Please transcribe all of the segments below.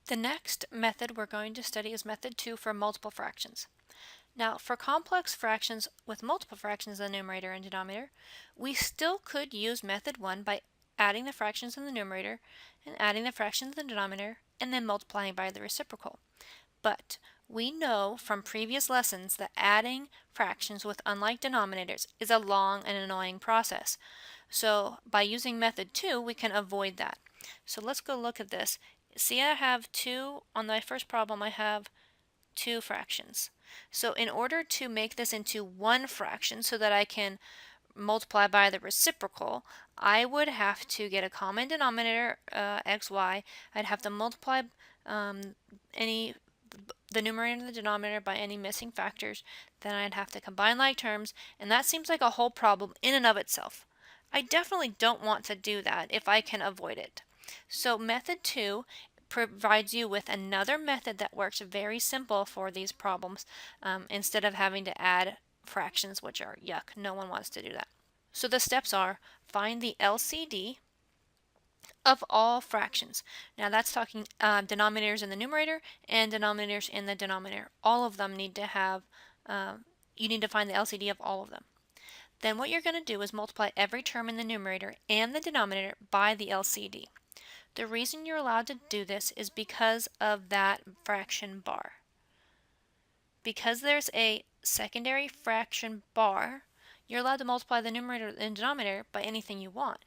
The next method we're going to study is method 2 for multiple fractions. Now, for complex fractions with multiple fractions in the numerator and denominator, we still could use method 1 by adding the fractions in the numerator and adding the fractions in the denominator and then multiplying by the reciprocal. But we know from previous lessons that adding fractions with unlike denominators is a long and annoying process. So by using method 2, we can avoid that. So let's go look at this. See, I have on my first problem, I have 2 fractions. So in order to make this into one fraction so that I can multiply by the reciprocal, I would have to get a common denominator, xy. I'd have to multiply the numerator and the denominator by any missing factors. Then I'd have to combine like terms, and that seems like a whole problem in and of itself. I definitely don't want to do that if I can avoid it. So method 2 provides you with another method that works very simple for these problems instead of having to add fractions, which are yuck. No one wants to do that. So the steps are: find the LCD of all fractions. Now that's talking denominators in the numerator and denominators in the denominator. All of them need to have, you need to find the LCD of all of them. Then what you're going to do is multiply every term in the numerator and the denominator by the LCD. The reason you're allowed to do this is because of that fraction bar. Because there's a secondary fraction bar, you're allowed to multiply the numerator and denominator by anything you want.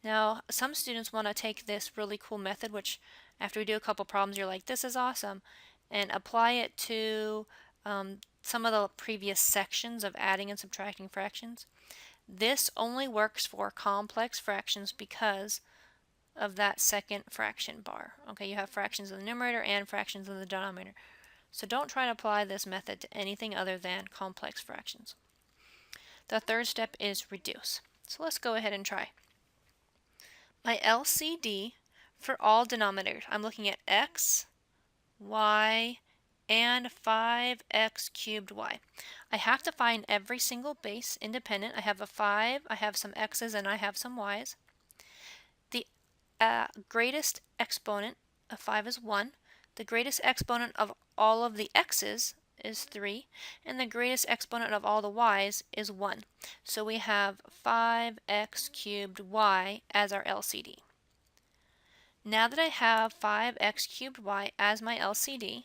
Now, some students want to take this really cool method, which after we do a couple problems, you're like, this is awesome, and apply it to some of the previous sections of adding and subtracting fractions. This only works for complex fractions because of that second fraction bar. Okay, you have fractions in the numerator and fractions in the denominator. So don't try to apply this method to anything other than complex fractions. The third step is reduce. So let's go ahead and try. My LCD for all denominators, I'm looking at x, y, and 5x cubed y. I have to find every single base independent. I have a 5, I have some x's, and I have some y's. The greatest exponent of 5 is 1. The greatest exponent of all of the x's is 3, and the greatest exponent of all the y's is 1. So we have 5x cubed y as our LCD. Now that I have 5x cubed y as my LCD,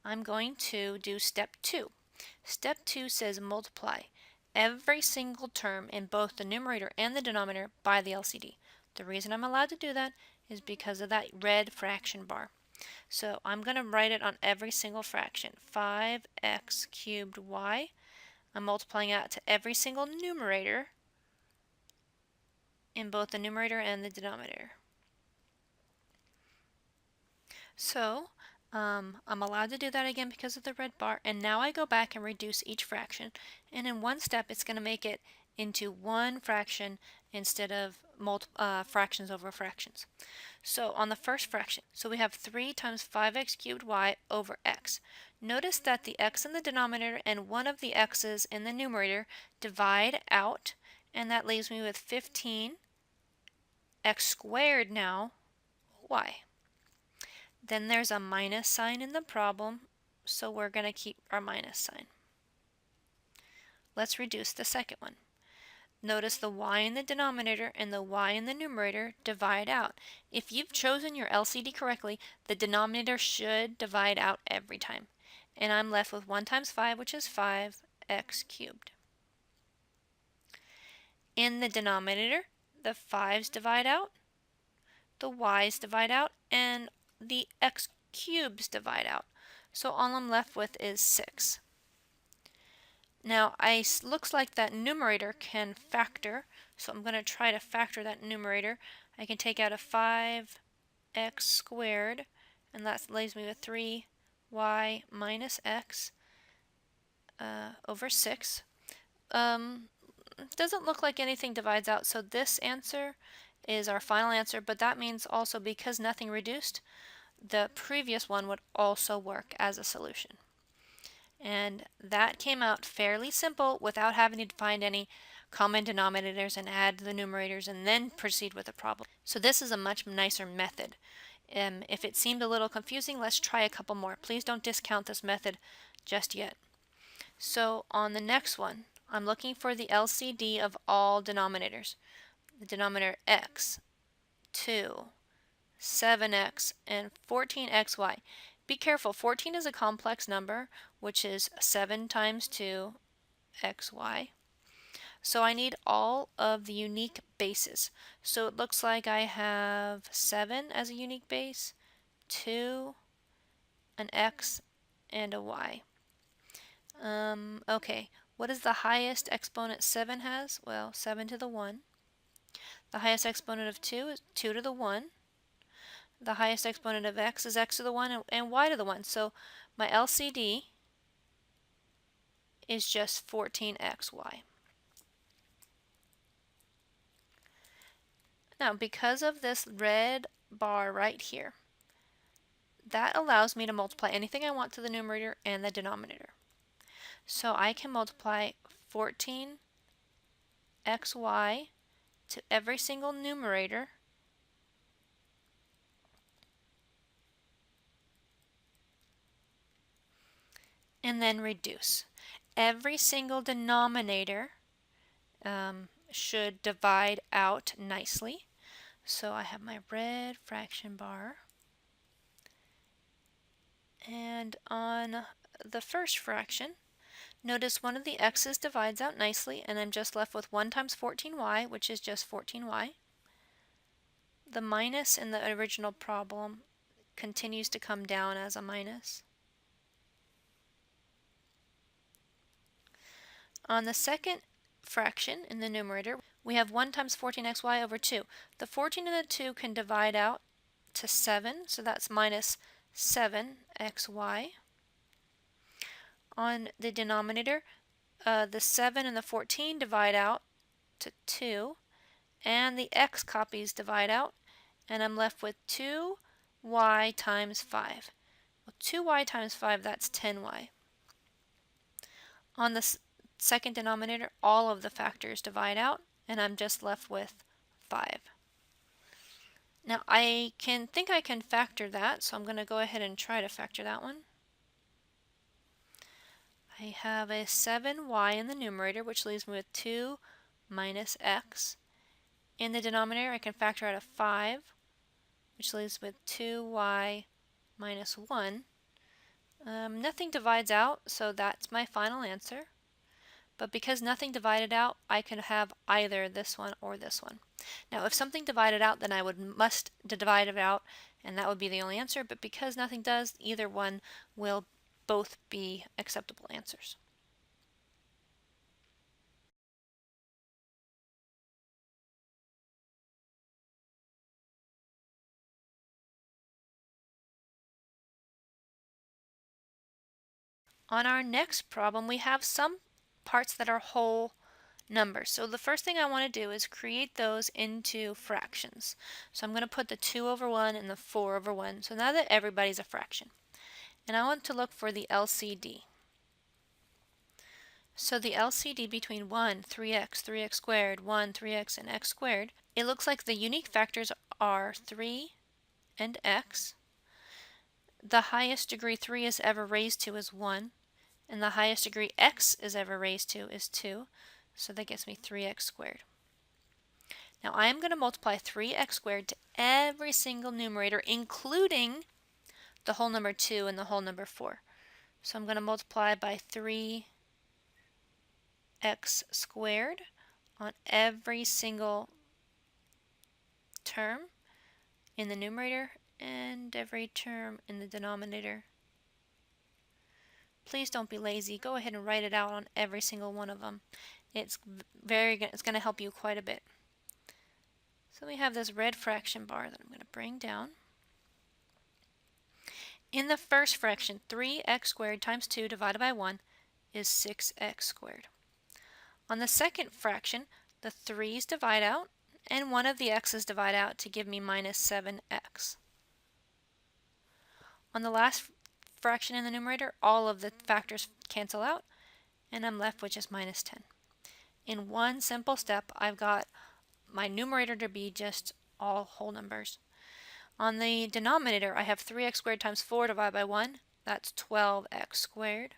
I'm going to do step 2. Step 2 says multiply every single term in both the numerator and the denominator by the LCD. The reason I'm allowed to do that is because of that red fraction bar. So I'm going to write it on every single fraction. 5x cubed y. I'm multiplying out to every single numerator in both the numerator and the denominator. So I'm allowed to do that again because of the red bar, and now I go back and reduce each fraction, and in one step it's going to make it into one fraction instead of fractions over fractions. So on the first fraction, so we have 3 times 5x cubed y over x. Notice that the x in the denominator and one of the x's in the numerator divide out, and that leaves me with 15x squared now y. Then there's a minus sign in the problem, so we're going to keep our minus sign. Let's reduce the second one. Notice the y in the denominator and the y in the numerator divide out. If you've chosen your LCD correctly, the denominator should divide out every time. And I'm left with 1 times 5, which is 5x cubed. In the denominator, the 5's divide out, the y's divide out, and the x cubes divide out. So all I'm left with is 6. Now, looks like that numerator can factor, so I'm going to try to factor that numerator. I can take out a 5x squared, and that leaves me with 3y minus x over 6. Doesn't look like anything divides out, so this answer is our final answer, but that means also because nothing reduced, the previous one would also work as a solution. And that came out fairly simple without having to find any common denominators and add the numerators and then proceed with the problem. So this is a much nicer method. If it seemed a little confusing, let's try a couple more. Please don't discount this method just yet. So on the next one, I'm looking for the LCD of all denominators. The denominator x, 2, 7x, and 14xy. Be careful, 14 is a complex number, which is 7 times 2, xy. So I need all of the unique bases. So it looks like I have 7 as a unique base, 2, an x, and a y. Okay, what is the highest exponent 7 has? Well, 7 to the 1. The highest exponent of 2 is 2 to the 1. The highest exponent of x is x to the 1 and y to the 1. So my LCD is just 14xy. Now, because of this red bar right here, that allows me to multiply anything I want to the numerator and the denominator. So I can multiply 14xy to every single numerator and then reduce. Every single denominator should divide out nicely. So I have my red fraction bar. And on the first fraction, notice one of the x's divides out nicely, and I'm just left with 1 times 14y, which is just 14y. The minus in the original problem continues to come down as a minus. On the second fraction in the numerator, we have 1 times 14xy over 2. The 14 and the 2 can divide out to 7, so that's minus 7xy. On the denominator, the 7 and the 14 divide out to 2, and the x copies divide out, and I'm left with 2y times 5. Well, 2y times 5, that's 10y. On the second denominator, all of the factors divide out, and I'm just left with 5. Now I think I can factor that, so I'm going to go ahead and try to factor that one. I have a 7y in the numerator, which leaves me with 2 minus x. In the denominator, I can factor out a 5, which leaves with 2y minus 1. Nothing divides out, so that's my final answer. But because nothing divided out, I can have either this one or this one. Now, if something divided out, then I must divide it out, and that would be the only answer. But because nothing does, either one will both be acceptable answers. On our next problem, we have some parts that are whole numbers. So the first thing I want to do is create those into fractions. So I'm going to put the 2 over 1 and the 4 over 1. So now that everybody's a fraction. And I want to look for the LCD. So the LCD between 1, 3x, 3x squared, 1, 3x, and x squared, it looks like the unique factors are 3 and x. The highest degree 3 is ever raised to is 1, and the highest degree x is ever raised to is 2, so that gets me 3x squared. Now I am going to multiply 3x squared to every single numerator, including the whole number 2 and the whole number 4. So I'm going to multiply by 3x squared on every single term in the numerator and every term in the denominator. Please don't be lazy. Go ahead and write it out on every single one of them. It's going to help you quite a bit. So we have this red fraction bar that I'm going to bring down. In the first fraction, 3x squared times 2 divided by 1 is 6x squared. On the second fraction, the 3's divide out, and one of the x's divide out to give me minus 7x. On the last fraction in the numerator, all of the factors cancel out, and I'm left with just minus 10. In one simple step, I've got my numerator to be just all whole numbers. On the denominator, I have 3x squared times 4 divided by 1. That's 12x squared.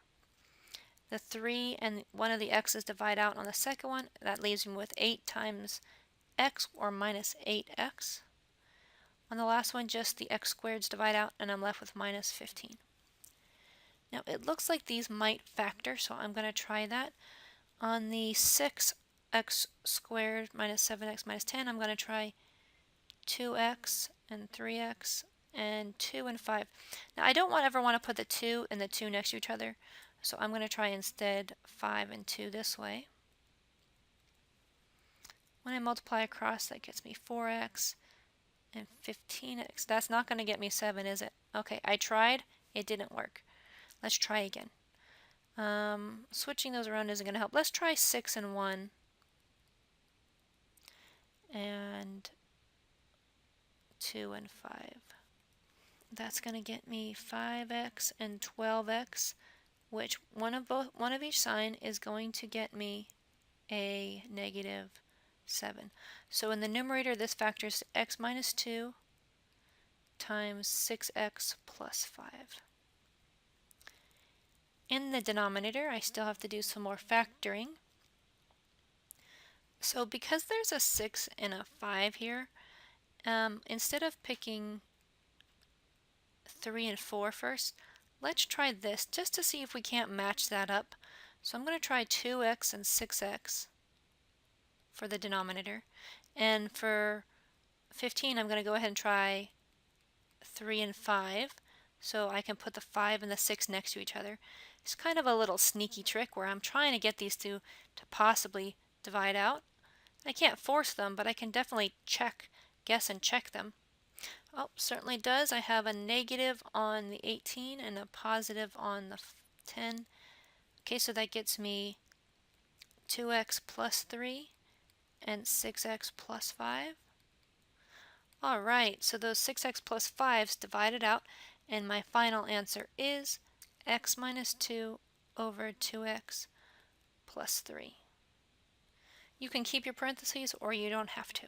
The 3 and one of the x's divide out on the second one. That leaves me with 8 times x, or minus 8x. On the last one, just the x squareds divide out, and I'm left with minus 15. Now, it looks like these might factor, so I'm going to try that. On the 6x squared minus 7x minus 10, I'm going to try 2x and 3x and 2 and 5. Now, I don't ever want to put the 2 and the 2 next to each other, so I'm going to try instead 5 and 2 this way. When I multiply across, that gets me 4x and 15x. That's not going to get me 7, is it? Okay, I tried. It didn't work. Let's try again. Switching those around isn't going to help. Let's try 6 and 1. And 2 and 5. That's going to get me 5x and 12x, which one of each sign is going to get me a negative 7. So in the numerator, this factors x minus 2 times 6x plus 5. In the denominator, I still have to do some more factoring. So because there's a 6 and a 5 here, instead of picking 3 and 4 first, let's try this just to see if we can't match that up. So I'm going to try 2x and 6x for the denominator. And for 15, I'm going to go ahead and try 3 and 5. So I can put the 5 and the 6 next to each other. It's kind of a little sneaky trick where I'm trying to get these two to possibly divide out. I can't force them, but I can definitely guess and check them. Oh, certainly does. I have a negative on the 18 and a positive on the 10. Okay, so that gets me 2x plus 3 and 6x plus 5. All right, so those 6x plus 5s divided out, and my final answer is x minus 2 over 2x plus 3. You can keep your parentheses, or you don't have to.